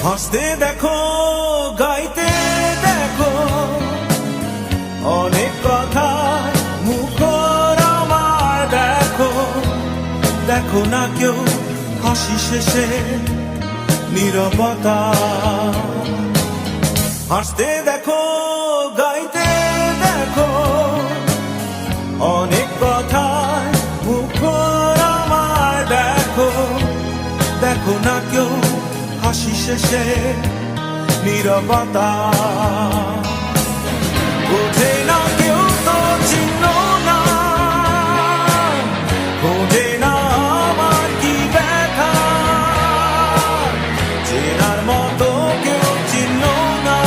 হাসতে দেখো, গাইতে দেখো, অনেক কথা মুখর আমার দেখো, দেখো না কেউ হাসি শেষে নীরবতা। হাসতে দেখো, গাইতে দেখো, অনেক কথা মুখর আমার দেখো, দেখো না কেউ হাসি শেষে নীরবতা। বোঝে না কেউ তো চিহ্ন না, বোঝে না আমার কি ব্যথা, চেনার মতো কেউ চিহ্ন না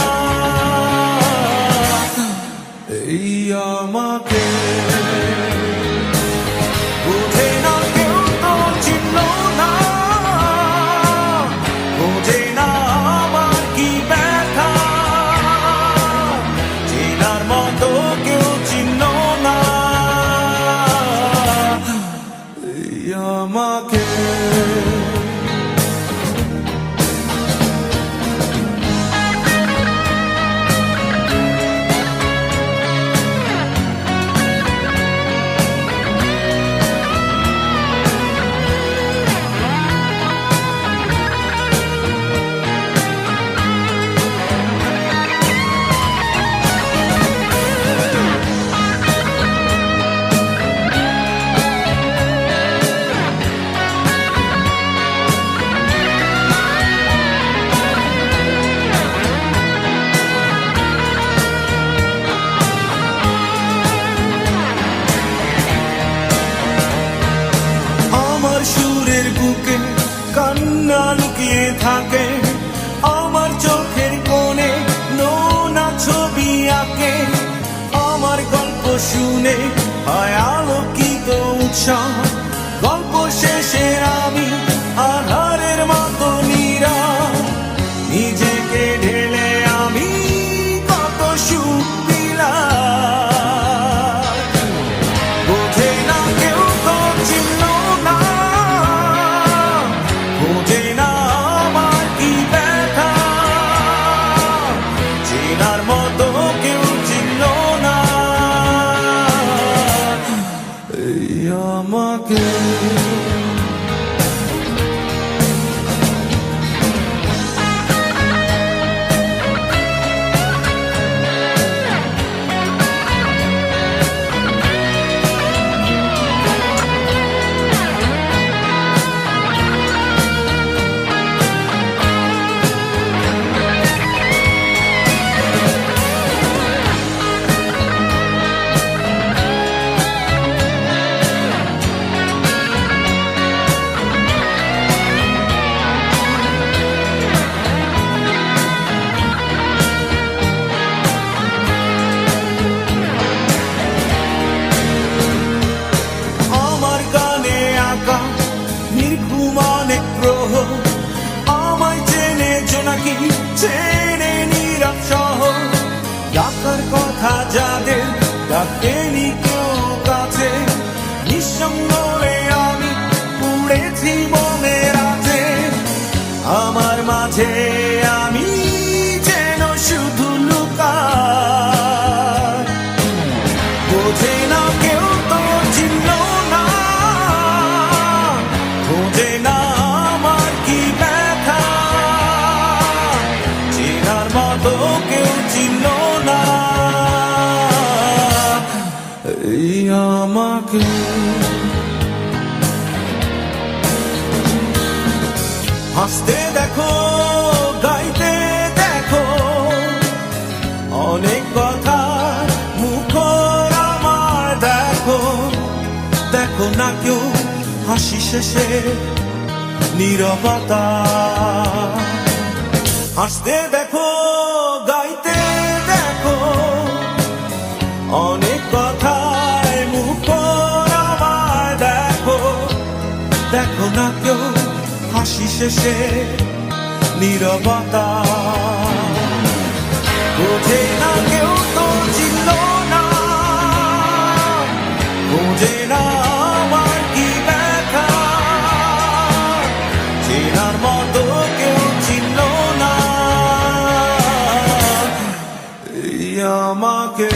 এই আমাকে। বোঝে না কেউ তো চিহ্ন না, বোঝে না আমার কি ব্যথা, চেনার মতো কেউ চিহ্ন না এই আমাকে। সুরের বুকে কান্না লুকিয়ে থাকে, আমার চোখের কোণে নোনা ছবি আঁকে, আমার গল্প শুনে হয় আলোকিত উৎসাহ, গল্প শেষে আমি আধারের মতো নীরব, নিজেকে ঢেলে আমি কত সুখ দিলাম। বোঝে না কেউ তো চিহ্ন না, বোঝে না আমার কি ব্যথা, চেনার মতো কেউ চিহ্ন না এই আমাকে। চেনে নীরব শহর, ডাকার কথা যাদের ডাকেনি কেউ কাছে, নিঃসঙ্গ আমি উড়েছি মনের আছে, আমার মাঝে আমি যেন শুধু লুকাই। বোঝে না কেউ তো চিহ্ন না, বোঝে না আমার কি ব্যথা, চেনার মতো কেউ চিহ্ন না এই আমাকে। হাসতে দেখো, গাইতে দেখো, অনেক কথা মুখর আমার দেখো, দেখো না কেউ হাসি শেষে নীরবতা। হাসতে দেখো, গাইতে দেখো, অনেক কথায় মুখর আমার দেখো, দেখো না কেউ হাসি শেষে নীরবতা। বোঝে না কেউ তো চিহ্ন না, বোঝে না আমার কি ব্যথা, চেনার মতো কেউ চিহ্ন না আমাকে